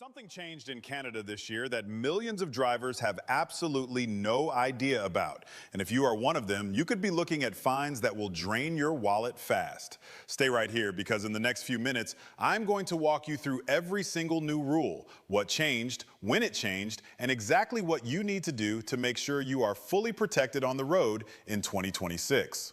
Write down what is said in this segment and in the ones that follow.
Something changed in Canada this year that millions of drivers have absolutely no idea about. And if you are one of them, you could be looking at fines that will drain your wallet fast. Stay right here because in the next few minutes, I'm going to walk you through every single new rule, what changed, when it changed, and exactly what you need to do to make sure you are fully protected on the road in 2026.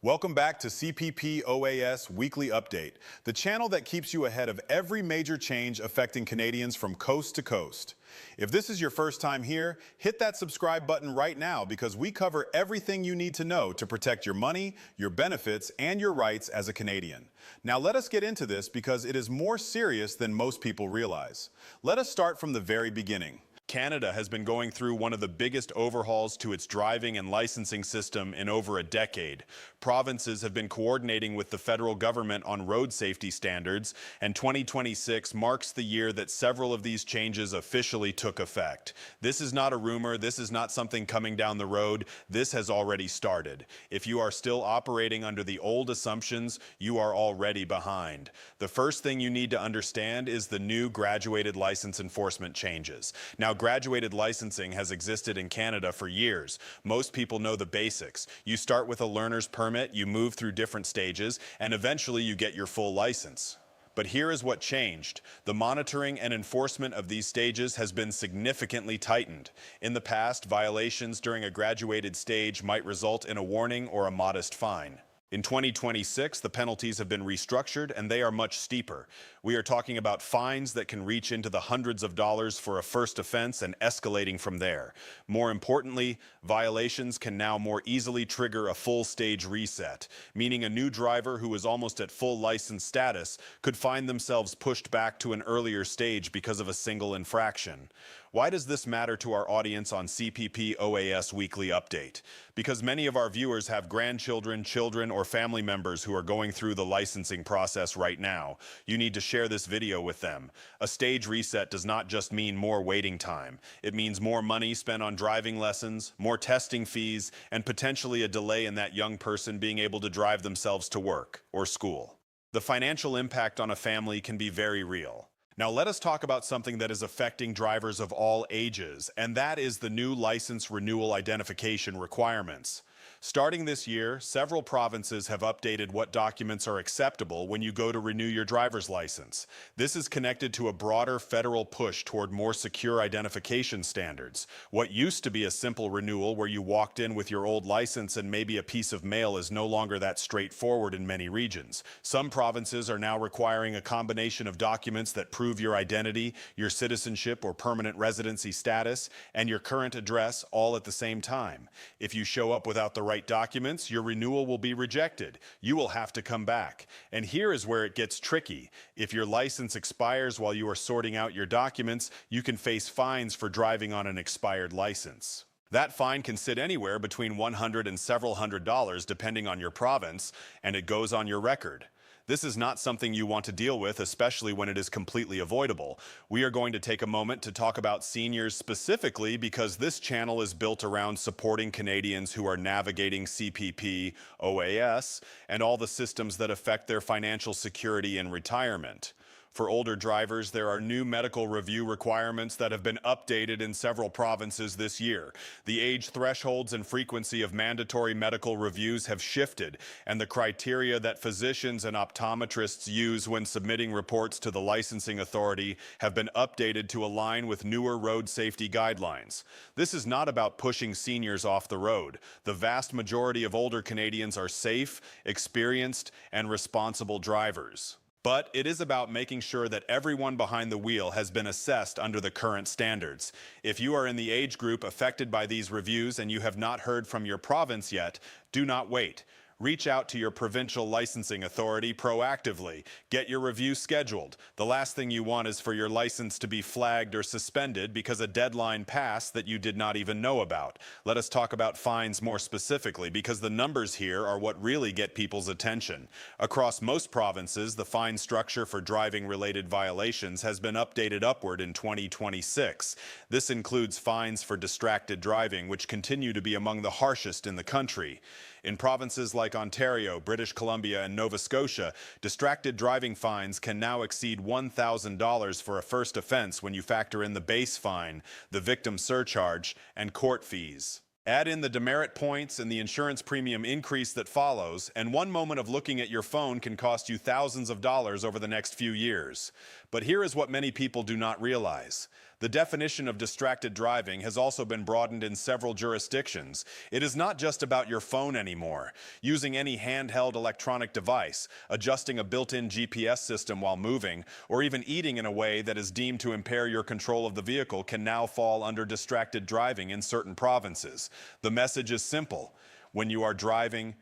Welcome back to CPP OAS Weekly Update, the channel that keeps you ahead of every major change affecting Canadians from coast to coast. If this is your first time here, hit that subscribe button right now because we cover everything you need to know to protect your money, your benefits, and your rights as a Canadian. Now let us get into this because it is more serious than most people realize. Let us start from the very beginning. Canada has been going through one of the biggest overhauls to its driving and licensing system in over a decade. Provinces have been coordinating with the federal government on road safety standards, and 2026 marks the year that several of these changes officially took effect. This is not a rumor, this is not something coming down the road, this has already started. If you are still operating under the old assumptions, you are already behind. The first thing you need to understand is the new graduated license enforcement changes. Now, graduated licensing has existed in Canada for years. Most people know the basics. You start with a learner's permit, you move through different stages, and eventually you get your full license. But here is what changed. The monitoring and enforcement of these stages has been significantly tightened. In the past, violations during a graduated stage might result in a warning or a modest fine. In 2026, the penalties have been restructured and they are much steeper. We are talking about fines that can reach into the hundreds of dollars for a first offense and escalating from there. More importantly, violations can now more easily trigger a full stage reset, meaning a new driver who is almost at full license status could find themselves pushed back to an earlier stage because of a single infraction. Why does this matter to our audience on CPP OAS Weekly Update? Because many of our viewers have grandchildren, children, or family members who are going through the licensing process right now. You need to share this video with them. A stage reset does not just mean more waiting time. It means more money spent on driving lessons, more testing fees, and potentially a delay in that young person being able to drive themselves to work or school. The financial impact on a family can be very real. Now let us talk about something that is affecting drivers of all ages, and that is the new license renewal identification requirements. Starting this year, several provinces have updated what documents are acceptable when you go to renew your driver's license. This is connected to a broader federal push toward more secure identification standards. What used to be a simple renewal where you walked in with your old license and maybe a piece of mail is no longer that straightforward in many regions. Some provinces are now requiring a combination of documents that prove your identity, your citizenship or permanent residency status, and your current address all at the same time. If you show up without the right documents, your renewal will be rejected. You will have to come back. And here is where it gets tricky. If your license expires while you are sorting out your documents, you can face fines for driving on an expired license. That fine can sit anywhere between $100 and several $100 depending on your province, and it goes on your record. This is not something you want to deal with, especially when it is completely avoidable. We are going to take a moment to talk about seniors specifically because this channel is built around supporting Canadians who are navigating CPP OAS and all the systems that affect their financial security in retirement. For older drivers, there are new medical review requirements that have been updated in several provinces this year. The age thresholds and frequency of mandatory medical reviews have shifted, and the criteria that physicians and optometrists use when submitting reports to the licensing authority have been updated to align with newer road safety guidelines. This is not about pushing seniors off the road. The vast majority of older Canadians are safe, experienced, and responsible drivers. But it is about making sure that everyone behind the wheel has been assessed under the current standards. If you are in the age group affected by these reviews and you have not heard from your province yet, do not wait. Reach out to your provincial licensing authority proactively. Get your review scheduled. The last thing you want is for your license to be flagged or suspended because a deadline passed that you did not even know about. Let us talk about fines more specifically because the numbers here are what really get people's attention. Across most provinces, the fine structure for driving-related violations has been updated upward in 2026. This includes fines for distracted driving, which continue to be among the harshest in the country. In provinces like Ontario, British Columbia, and Nova Scotia, distracted driving fines can now exceed $1,000 for a first offense when you factor in the base fine, the victim surcharge, and court fees. Add in the demerit points and the insurance premium increase that follows, and one moment of looking at your phone can cost you thousands of dollars over the next few years. But here is what many people do not realize. The definition of distracted driving has also been broadened in several jurisdictions. It is not just about your phone anymore. Using any handheld electronic device, adjusting a built-in GPS system while moving, or even eating in a way that is deemed to impair your control of the vehicle can now fall under distracted driving in certain provinces. The message is simple. When you are driving,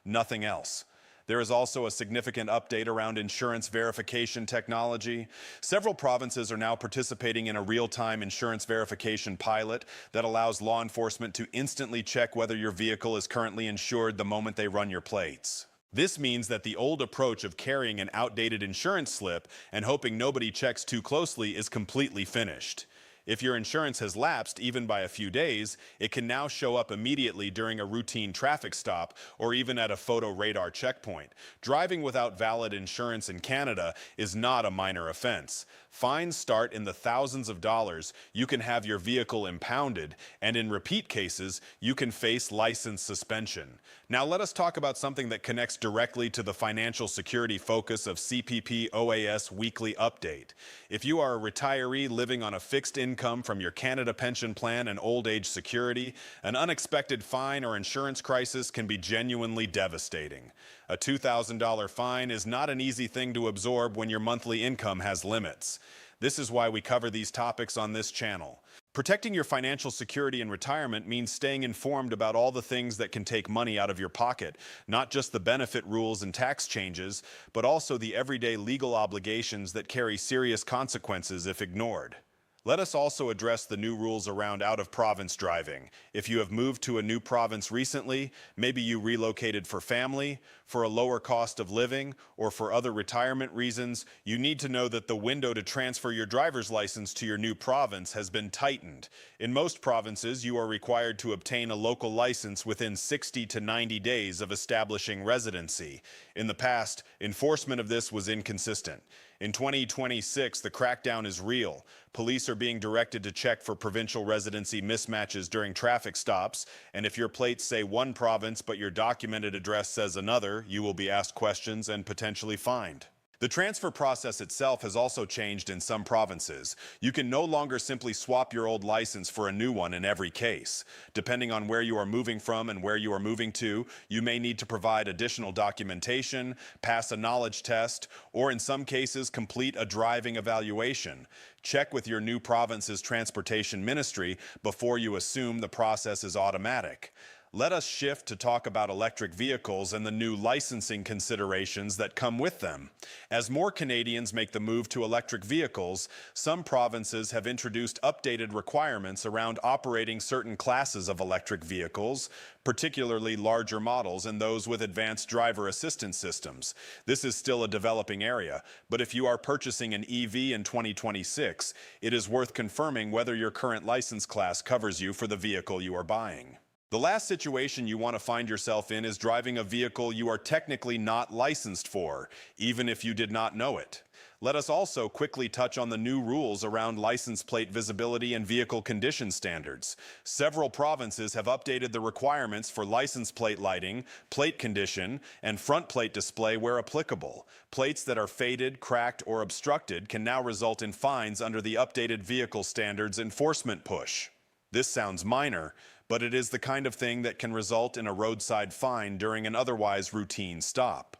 nothing else. There is also a significant update around insurance verification technology. Several provinces are now participating in a real-time insurance verification pilot that allows law enforcement to instantly check whether your vehicle is currently insured the moment they run your plates. This means that the old approach of carrying an outdated insurance slip and hoping nobody checks too closely is completely finished. If your insurance has lapsed even by a few days, it can now show up immediately during a routine traffic stop or even at a photo radar checkpoint. Driving without valid insurance in Canada is not a minor offense. Fines start in the thousands of dollars, you can have your vehicle impounded, and in repeat cases, you can face license suspension. Now let us talk about something that connects directly to the financial security focus of CPP OAS Weekly Update. If you are a retiree living on a fixed income from your Canada pension plan and old age security, an unexpected fine or insurance crisis can be genuinely devastating. A $2,000 fine is not an easy thing to absorb when your monthly income has limits. This is why we cover these topics on this channel. Protecting your financial security in retirement means staying informed about all the things that can take money out of your pocket, not just the benefit rules and tax changes, but also the everyday legal obligations that carry serious consequences if ignored. Let us also address the new rules around out-of-province driving. If you have moved to a new province recently, maybe you relocated for family, for a lower cost of living, or for other retirement reasons, you need to know that the window to transfer your driver's license to your new province has been tightened. In most provinces, you are required to obtain a local license within 60 to 90 days of establishing residency. In the past, enforcement of this was inconsistent. In 2026, the crackdown is real. Police are being directed to check for provincial residency mismatches during traffic stops, and if your plates say one province but your documented address says another, you will be asked questions and potentially fined. The transfer process itself has also changed in some provinces. You can no longer simply swap your old license for a new one in every case. Depending on where you are moving from and where you are moving to, you may need to provide additional documentation, pass a knowledge test, or in some cases, complete a driving evaluation. Check with your new province's transportation ministry before you assume the process is automatic. Let us shift to talk about electric vehicles and the new licensing considerations that come with them. As more Canadians make the move to electric vehicles, some provinces have introduced updated requirements around operating certain classes of electric vehicles, particularly larger models and those with advanced driver assistance systems. This is still a developing area, but if you are purchasing an EV in 2026, it is worth confirming whether your current license class covers you for the vehicle you are buying. The last situation you want to find yourself in is driving a vehicle you are technically not licensed for, even if you did not know it. Let us also quickly touch on the new rules around license plate visibility and vehicle condition standards. Several provinces have updated the requirements for license plate lighting, plate condition, and front plate display where applicable. Plates that are faded, cracked, or obstructed can now result in fines under the updated vehicle standards enforcement push. This sounds minor, but it is the kind of thing that can result in a roadside fine during an otherwise routine stop.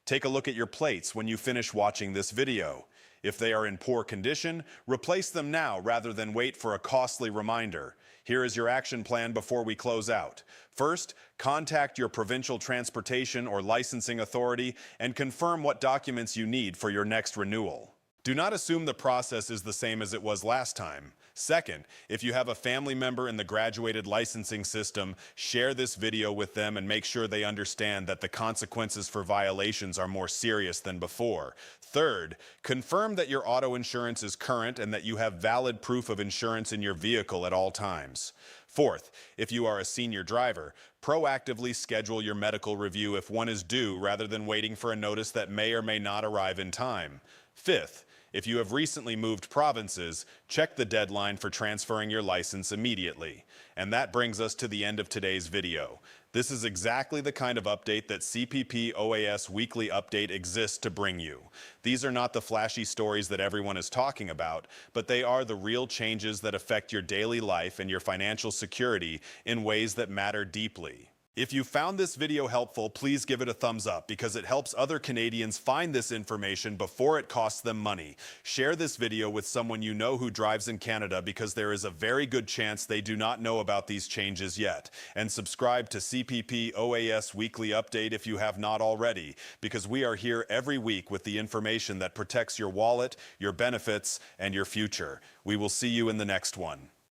Take a look at your plates when you finish watching this video. If they are in poor condition, replace them now rather than wait for a costly reminder. Here is your action plan before we close out. First, contact your provincial transportation or licensing authority and confirm what documents you need for your next renewal. Do not assume the process is the same as it was last time. Second, if you have a family member in the graduated licensing system, share this video with them and make sure they understand that the consequences for violations are more serious than before. Third, confirm that your auto insurance is current and that you have valid proof of insurance in your vehicle at all times. Fourth, if you are a senior driver, proactively schedule your medical review if one is due rather than waiting for a notice that may or may not arrive in time. Fifth, if you have recently moved provinces, check the deadline for transferring your license immediately. And that brings us to the end of today's video. This is exactly the kind of update that CPP OAS Weekly Update exists to bring you. These are not the flashy stories that everyone is talking about, but they are the real changes that affect your daily life and your financial security in ways that matter deeply. If you found this video helpful, please give it a thumbs up because it helps other Canadians find this information before it costs them money. Share this video with someone you know who drives in Canada because there is a very good chance they do not know about these changes yet. And subscribe to CPP OAS Weekly Update if you have not already, because we are here every week with the information that protects your wallet, your benefits, and your future. We will see you in the next one.